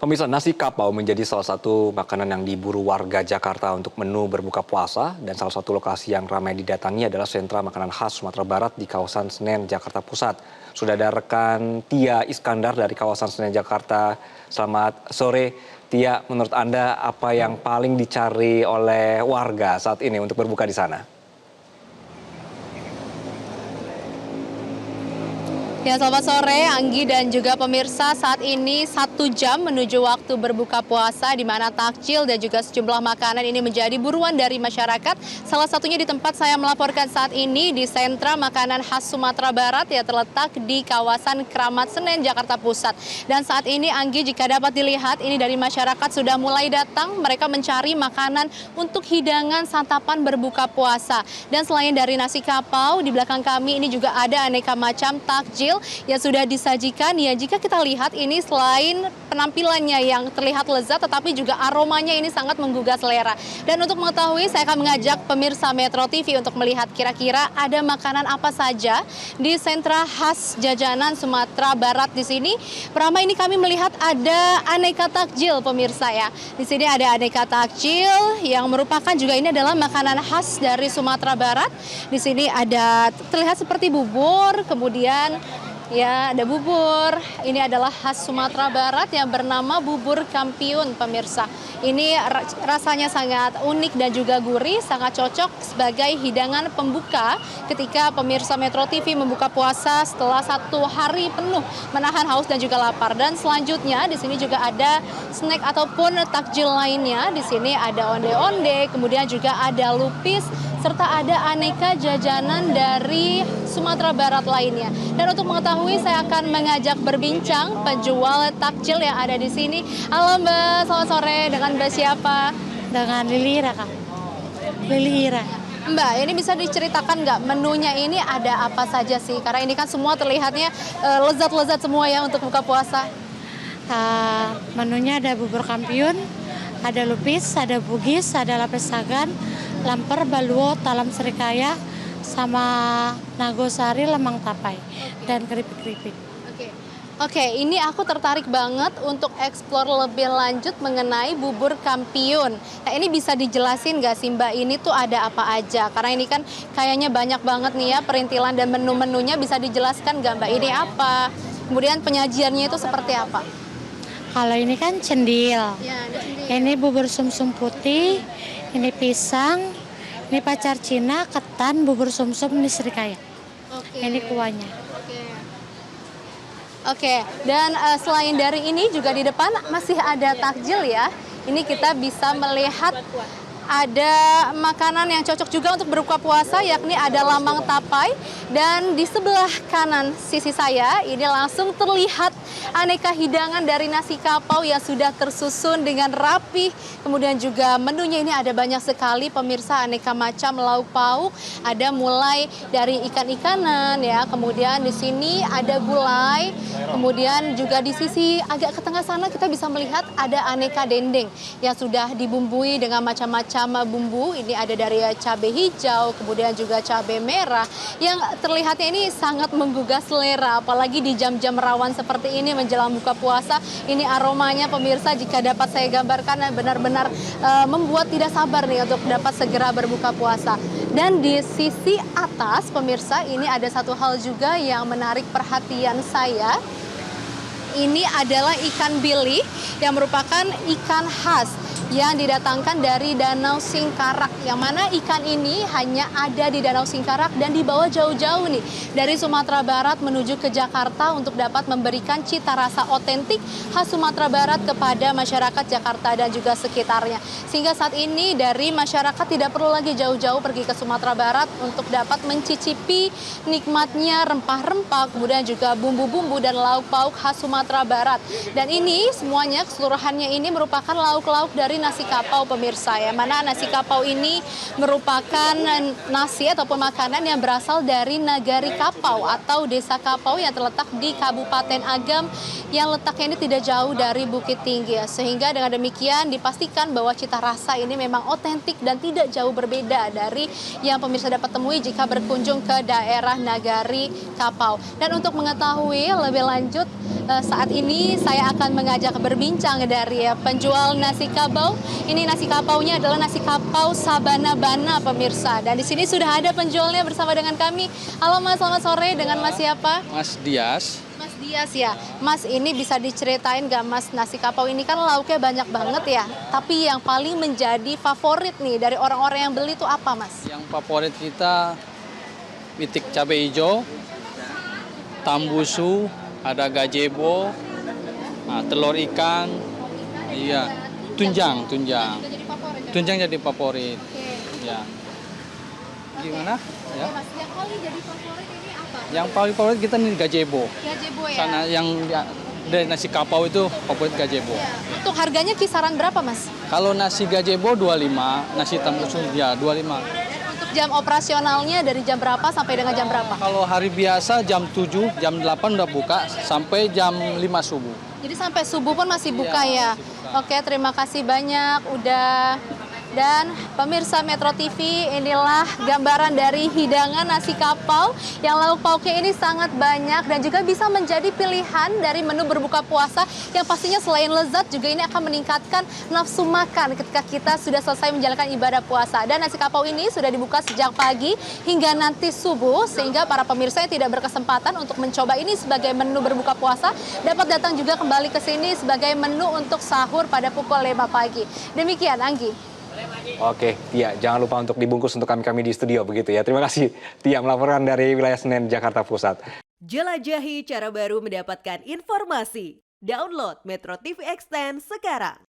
Pemirsa, nasi kapau menjadi salah satu makanan yang diburu warga Jakarta untuk menu berbuka puasa, dan salah satu lokasi yang ramai didatangi adalah sentra makanan khas Sumatera Barat di kawasan Senen, Jakarta Pusat. Sudah ada rekan Tia Iskandar dari kawasan Senen, Jakarta. Selamat sore, Tia. Menurut Anda apa yang paling dicari oleh warga saat ini untuk berbuka di sana? Ya, selamat sore Anggi dan juga pemirsa. Saat ini 1 jam menuju waktu berbuka puasa, di mana takjil dan juga sejumlah makanan ini menjadi buruan dari masyarakat. Salah satunya di tempat saya melaporkan saat ini di sentra makanan khas Sumatera Barat yang terletak di kawasan Kramat Senen, Jakarta Pusat. Dan saat ini Anggi, jika dapat dilihat, ini dari masyarakat sudah mulai datang. Mereka mencari makanan untuk hidangan santapan berbuka puasa. Dan selain dari nasi kapau, di belakang kami ini juga ada aneka macam takjil yang sudah disajikan. Ya, jika kita lihat ini selain penampilannya yang terlihat lezat, tetapi juga aromanya ini sangat menggugah selera. Dan untuk mengetahui, saya akan mengajak pemirsa Metro TV untuk melihat kira-kira ada makanan apa saja di sentra khas jajanan Sumatera Barat di sini. Pertama ini kami melihat ada aneka takjil, pemirsa ya. Di sini ada aneka takjil yang merupakan juga ini adalah makanan khas dari Sumatera Barat. Di sini ada terlihat seperti bubur, kemudian ya, ada bubur. Ini adalah khas Sumatera Barat yang bernama bubur kampiun, pemirsa. Ini rasanya sangat unik dan juga gurih, sangat cocok sebagai hidangan pembuka ketika pemirsa Metro TV membuka puasa setelah 1 hari penuh menahan haus dan juga lapar. Dan selanjutnya di sini juga ada snack ataupun takjil lainnya. Di sini ada onde-onde, kemudian juga ada lupis, serta ada aneka jajanan dari Sumatera Barat lainnya. Dan untuk mengetahui, saya akan mengajak berbincang penjual takjil yang ada di sini. Halo Mbak, selamat sore. Dengan Mbak siapa? Dengan Lili Ira, Kak. Lili Ira. Mbak, ini bisa diceritakan nggak menunya ini ada apa saja sih? Karena ini kan semua terlihatnya lezat-lezat semua ya untuk buka puasa. Menunya ada bubur kampiun, ada lupis, ada bugis, ada lapis sagan, lamper, baluo, talam serikaya, sama nagosari, lemang tapai, dan keripik-keripik. Oke, ini aku tertarik banget untuk eksplor lebih lanjut mengenai bubur kampiun. Nah, ini bisa dijelasin nggak sih Mbak, ini tuh ada apa aja? Karena ini kan kayaknya banyak banget nih ya perintilan dan menu-menunya, bisa dijelaskan nggak Mbak ini apa? Kemudian penyajiannya itu seperti apa? Kalau ini kan cendil, Ya, ini bubur sumsum putih, ini pisang, ini pacar Cina, ketan, bubur sumsum, ini serikaya. Ini kuahnya. Oke, dan selain dari ini juga di depan masih ada takjil ya. Ini kita bisa melihat ada makanan yang cocok juga untuk berbuka puasa, yakni ada lamang tapai. Dan di sebelah kanan sisi saya ini langsung terlihat aneka hidangan dari nasi kapau yang sudah tersusun dengan rapi. Kemudian juga menunya ini ada banyak sekali, pemirsa, aneka macam lauk pauk. Ada mulai dari ikan-ikanan ya, kemudian di sini ada gulai. Kemudian juga di sisi agak ke tengah sana kita bisa melihat ada aneka dendeng yang sudah dibumbui dengan macam-macam bumbu. Ini ada dari cabai hijau, kemudian juga cabai merah, yang terlihatnya ini sangat menggugah selera, apalagi di jam-jam rawan seperti ini menjelang buka puasa. Ini aromanya, pemirsa, jika dapat saya gambarkan, benar-benar membuat tidak sabar nih untuk dapat segera berbuka puasa. Dan di sisi atas, pemirsa, ini ada satu hal juga yang menarik perhatian saya. Ini adalah ikan bili yang merupakan ikan khas yang didatangkan dari Danau Singkarak, yang mana ikan ini hanya ada di Danau Singkarak dan dibawa jauh-jauh nih dari Sumatera Barat menuju ke Jakarta untuk dapat memberikan cita rasa otentik khas Sumatera Barat kepada masyarakat Jakarta dan juga sekitarnya. Sehingga saat ini dari masyarakat tidak perlu lagi jauh-jauh pergi ke Sumatera Barat untuk dapat mencicipi nikmatnya rempah-rempah, kemudian juga bumbu-bumbu dan lauk pauk khas Sumatera Barat. Dan ini semuanya keseluruhannya ini merupakan lauk-lauk dari nasi kapau pemirsa ya. Mana nasi kapau ini merupakan nasi ataupun makanan yang berasal dari Nagari Kapau atau Desa Kapau yang terletak di Kabupaten Agam yang letaknya ini tidak jauh dari Bukit Tinggi ya. Sehingga dengan demikian dipastikan bahwa cita rasa ini memang otentik dan tidak jauh berbeda dari yang pemirsa dapat temui jika berkunjung ke daerah Nagari Kapau. Dan untuk mengetahui lebih lanjut saat ini saya akan mengajak berbincang dari penjual nasi kapau. Ini nasi kapaunya adalah nasi kapau Sabana-bana pemirsa. Dan di sini sudah ada penjualnya bersama dengan kami. Halo Mas, selamat sore. Dengan Mas siapa? Mas Dias. Mas Dias ya. Mas, ini bisa diceritain nggak Mas, nasi kapau ini kan lauknya banyak banget ya. Tapi yang paling menjadi favorit nih dari orang-orang yang beli itu apa Mas? Yang favorit kita pitik cabai hijau, tambusu, ada gazebo, telur ikan, iya, tunjang. Jadi favorit. Tunjang jadi favorit. Oke. Ya. Gimana? Ya. Mas, yang paling jadi favorit ini apa? Yang paling favorit kita nih gazebo. Gazebo ya. Sana yang dari nasi kapau itu favorit gazebo. Ya. Untuk harganya kisaran berapa Mas? Kalau nasi gazebo 25, nasi tambusu ya 25. Untuk jam operasionalnya dari jam berapa sampai dengan jam berapa? Kalau hari biasa jam 7, jam 8 udah buka sampai jam 5 subuh. Jadi sampai subuh pun masih buka Iya, ya? masih buka. Oke, terima kasih banyak udah. Dan pemirsa Metro TV, inilah gambaran dari hidangan nasi kapau yang lauk pauknya ini sangat banyak dan juga bisa menjadi pilihan dari menu berbuka puasa yang pastinya selain lezat juga ini akan meningkatkan nafsu makan ketika kita sudah selesai menjalankan ibadah puasa. Dan nasi kapau ini sudah dibuka sejak pagi hingga nanti subuh sehingga para pemirsa yang tidak berkesempatan untuk mencoba ini sebagai menu berbuka puasa dapat datang juga kembali ke sini sebagai menu untuk sahur pada pukul 5 pagi. Demikian Anggi. Oke, Tia, jangan lupa untuk dibungkus untuk kami di studio begitu ya. Terima kasih, Tia, melaporkan dari wilayah Senen, Jakarta Pusat. Jelajahi cara baru mendapatkan informasi. Download Metro TV Extend sekarang.